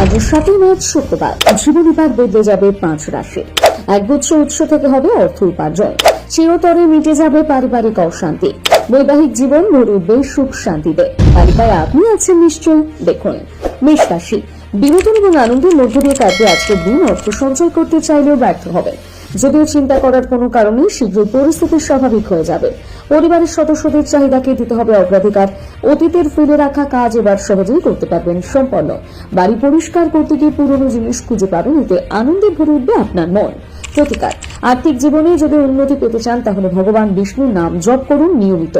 আজ 7 মার্চ শুক্রবার জীবনীপাত বদলে যাবে 5 রাশির। একগুচ্ছ উৎস থেকে হবে অর্থ উপার্জন। চিরতরে মিটে যাবে পারিবারিক অশান্তি। বৈবাহিক জীবন ভরে উঠবে সুখ শান্তিতে। তালিকায় আপনি আছেন নিশ্চয়ই। দেখুন, মেষ রাশি। বিনোদন এবং আনন্দের মধ্য দিয়ে কাটবে আজকের দিন। অর্থ সঞ্চয় করতে চাইলেও ব্যর্থ হবে। যদিও চিন্তা করার কোনো কারণে শীঘ্রই পরিস্থিতি স্বাভাবিক হয়ে যাবে। পরিবারের সদস্যদের চাহিদাকে দিতে হবে অগ্রাধিকার। অতীতের ফেলে রাখা কাজ এবার সহজেই করতে পারবেন সম্পন্ন। বাড়ি পরিষ্কার করতে গিয়ে পুরনো জিনিস খুঁজে পাবেন, এতে আনন্দে ভরে উঠবে আপনার মন। প্রতিকার, আর্থিক জীবনে যদি উন্নতি পেতে চান তাহলে ভগবান বিষ্ণুর নাম জপ করুন নিয়মিত।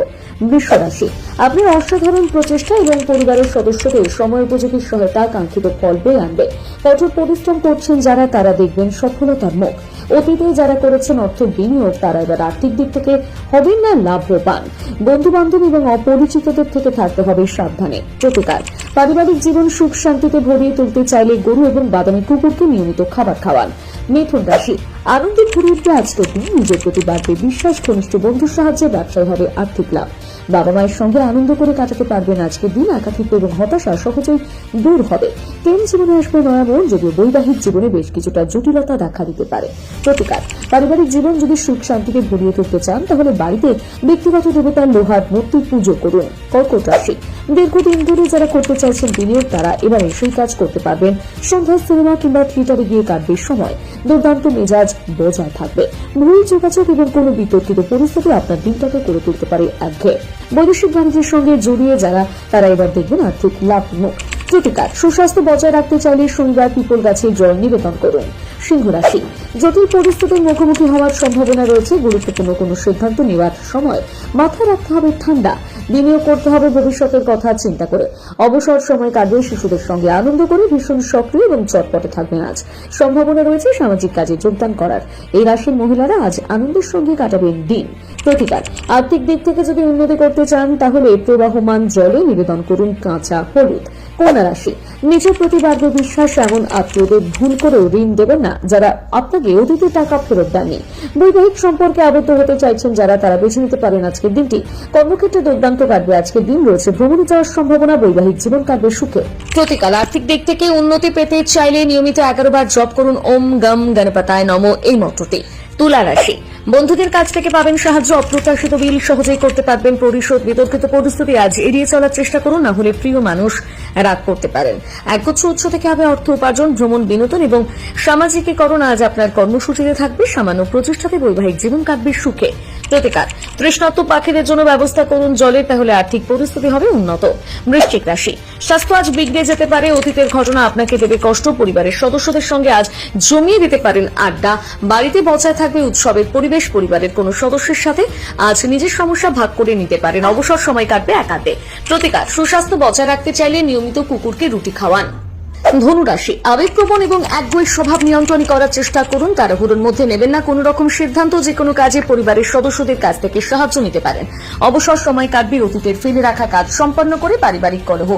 বৃষ রাশি। আপনার অসাধারণ প্রচেষ্টা এবং পরিবারের সদস্যদের সময় উপযোগী সহায়তা কাঙ্ক্ষিত ফল বয়ে আনবে। কঠোর পরিশ্রম করছেন যারা, তারা দেখবেন সফলতার মুখ। অতীতে যারা করেছেন অর্থ বিনিয়োগ, তারা এবার আর্থিক দিক থেকে হবেন না লাভবান। বন্ধু বান্ধব এবং অপরিচিতদের থেকে থাকতে হবে সাবধানে। প্রতিকার, পারিবারিক জীবন সুখ শান্তিতে ভরিয়ে তুলতে চাইলে গরু এবং বাদামি কুকুরকে নিয়মিত খাবার খাওয়ান। মিথুন রাশি। আনন্দে ভরে উঠবে আজকের দিন। নিজের প্রতি বাড়বে বিশ্বাস। ঘনিষ্ঠ বন্ধুর সাহায্যে ব্যবসায় হবে আর্থিক লাভ। বাবা মায়ের সঙ্গে আনন্দ করে কাটাতে পারবেন আজকের দিন। একাকিত্ব এবং হতাশা সহজেই দূর হবে। প্রেম জীবনে আসবে নয়া মন, যদিও বৈবাহিক জীবনে বেশ কিছুটা জটিলতা দেখা দিতে পারে। প্রতিকার, পারিবারিক জীবন যদি সুখ শান্তিতে ভরিয়ে তুলতে চান তাহলে বাড়িতে ব্যক্তিগত দেবতার লোহার মূর্তির পুজো করুন। কর্কট রাশি। দীর্ঘদিন ধরে যারা করতে চাইছেন বিনিয়োগ, তারা এবারে সেই কাজ করতে পারবেন। সন্ধ্যায় সিনেমা কিংবা থিয়েটারে গিয়ে কাটবে সময়। দুর্দান্ত মেজাজ বজায় থাকবে। ভুল যোগাযোগ এবং কোনো বিতর্কিত পরিস্থিতি আপনার দিনটাকে করে তুলতে পারে একঘেয়ে। বৈদেশিক বাণিজ্যের সঙ্গে জড়িয়ে যারা, তারা এবার দেখবেন আর্থিক লাভ মুখ। প্রতিকার, সুস্বাস্থ্য বজায় রাখতে চাইলে শনিবার পিপল গাছে জল নিবেদন করুন। সিংহ রাশি। জটিল পরিস্থিতির মুখোমুখি হওয়ার সম্ভাবনা রয়েছে। গুরুত্বপূর্ণ কোনো সিদ্ধান্ত নেওয়ার সময় মাথায় রাখতে হবে ঠান্ডা। বিনিয়োগ করতে হবে ভবিষ্যতের কথা চিন্তা করে। অবসর সময় কাটবে শিশুদের সঙ্গে আনন্দ করে। ভীষণ সক্রিয় এবং চটপটে থাকবেন আজ। সম্ভাবনা রয়েছে সামাজিক কাজে যোগদান করার। এই রাশির মহিলারা আজ আনন্দের সঙ্গে কাটাবেন দিন। প্রতিকার, আর্থিক দিক থেকে যদি উন্নতি করতে চান তাহলে প্রবাহমান জলে নিবেদন করুন কাঁচা হলুদ। কন্যা রাশি। নিজের প্রতি বাড়বে বিশ্বাস। এমন আত্মীয়দের ভুল করেও ঋণ দেবেন না যারা আপনাকে অতীতে টাকা ফেরত দেননি। বৈবাহিক সম্পর্কে আবদ্ধ হতে চাইছেন যারা, তারা বেছে নিতে পারেন আজকের দিনটি। কর্মক্ষেত্রে দুর্দান্ত কাটবে আজকের দিন। রয়েছে ভ্রমণে যাওয়ার সম্ভাবনা। বৈবাহিক জীবন কাটবে সুখে। প্রতিকার, আর্থিক দিক থেকে উন্নতি পেতে চাইলে নিয়মিত 11 বার জপ করুন ওম গম গণপতায় নমঃ এই মন্ত্রটি। তুলা রাশি। বন্ধুদের কাছ থেকে পাবেন সাহায্য। অপ্রত্যাশিত বিল সহজেই করতে পারবেন পরিশোধ। বিতর্কিত পরিস্থিতি আজ এড়িয়ে চলার চেষ্টা করুন, না হলে প্রিয় মানুষ রাগ করতে পারেন। একগুচ্ছ উৎস থেকে হবে অর্থ উপার্জন। ভ্রমণ, বিনোদন এবং সামাজিকীকরণ আজ আপনার কর্মসূচিতে থাকবে। সামান্য প্রচেষ্টাতে বৈবাহিক জীবন কাটবে সুখে। প্রতিকার, তৃষ্ণার্ত পাখিদের জন্য ব্যবস্থা করুন জলের, তাহলে আর্থিক পরিস্থিতি হবে উন্নত। বৃশ্চিক রাশি। স্বাস্থ্য আজ বিগড়ে যেতে পারে। অতীতের ঘটনা আপনাকে দেবে কষ্ট। পরিবারের সদস্যদের সঙ্গে আজ জমিয়ে দিতে পারেন আড্ডা। বাড়িতে বজায় থাকবে উৎসবের পরিবেশ। পরিবারের কোন সদস্যের সাথে আজ নিজের সমস্যা ভাগ করে নিতে পারেন। অবসর সময় কাটবে একাতে। প্রতিকার, সুস্বাস্থ্য বজায় রাখতে চাইলে নিয়মিত কুকুরকে রুটি খাওয়ান। ধনু রাশি। আবেগপ্রবণ এবং একগুঁয়ে স্বভাব নিয়ন্ত্রণ করার চেষ্টা করুন। তাড়াহুড়োর মধ্যে নেবেন না কোনো রকম সিদ্ধান্ত। যে কোনো কাজে পরিবারের সদস্যদের কাছ থেকে সাহায্য নিতে পারেন। অবসর সময় কাটবে অতীতের ফেলে রাখা কাজ সম্পন্ন করে। পারিবারিক কলহ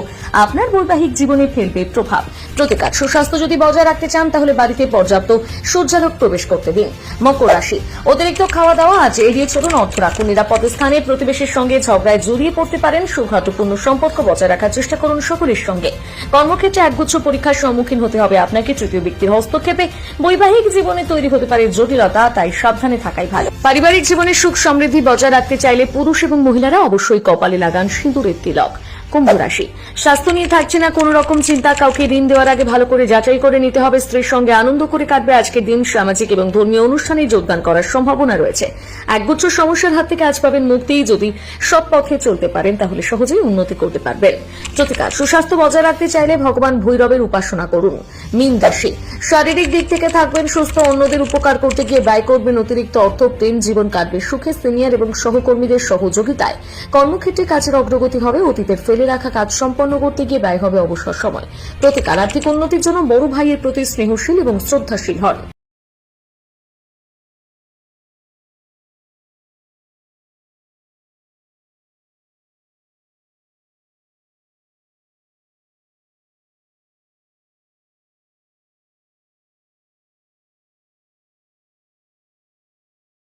আপনার বৈবাহিক জীবনে ফেলবে প্রভাব। প্রতিকার, সুস্বাস্থ্য যদি বজায় রাখতে চান তাহলে বাড়িতে পর্যাপ্ত সূর্যালোক প্রবেশ করতে দিন। মকর রাশি। অতিরিক্ত খাওয়া দাওয়া আজ এড়িয়ে চলুন। অর্থ রাখুন নিরাপদ স্থানে। প্রতিবেশীর সঙ্গে ঝগড়ায় জড়িয়ে পড়তে পারেন। সৌহার্দ্যপূর্ণ সম্পর্ক বজায় রাখার চেষ্টা করুন সকলের সঙ্গে। কর্মক্ষেত্রে একগুচ্ছ পরীক্ষার সম্মুখীন হতে হবে আপনাকে। তৃতীয় ব্যক্তির হস্তক্ষেপে বৈবাহিক জীবনে তৈরি হতে পারে জটিলতা, তাই সাবধানে থাকাই ভালো। পারিবারিক জীবনে সুখ সমৃদ্ধি বজায় রাখতে চাইলে পুরুষ এবং মহিলারা অবশ্যই কপালে লাগান সিঁদুরের তিলক। কুম্ভ রাশি। স্বাস্থ্য নিয়ে থাকছে না কোনো রকম চিন্তা। কাউকে ঋণ দেওয়ার আগে ভালো করে যাচাই করে নিতে হবে। স্ত্রীর সঙ্গে আনন্দ করে কাটবে আজকের দিন। সামাজিক এবং ধর্মীয় অনুষ্ঠানে যোগদান করার সম্ভাবনা রয়েছে। একগুচ্ছ সমস্যার হাত থেকে আজ পাবেন মুক্তি। যদি সব পথে চলতে পারেন তাহলে সহজেই উন্নতি করতে পারবেন। প্রতিকার, সুস্বাস্থ্য বজায় রাখতে চাইলে ভগবান ভৈরবের উপাসনা করুন। মীন রাশি। শারীরিক দিক থেকে থাকবেন সুস্থ। অন্যদের উপকার করতে গিয়ে ব্যয় করবেন অতিরিক্ত অর্থ। প্রেম জীবন কাটবে সুখে। সিনিয়র এবং সহকর্মীদের সহযোগিতায় কর্মক্ষেত্রে কাজের অগ্রগতি হবে। অতীতের ফেলে রাখা কাজ সম্পন্ন করতে গিয়ে ব্যয় হবে অবসর সময়। প্রতিকার, আর্থিক উন্নতির জন্য বড় ভাইয়ের প্রতি স্নেহশীল এবং শ্রদ্ধাশীল হন।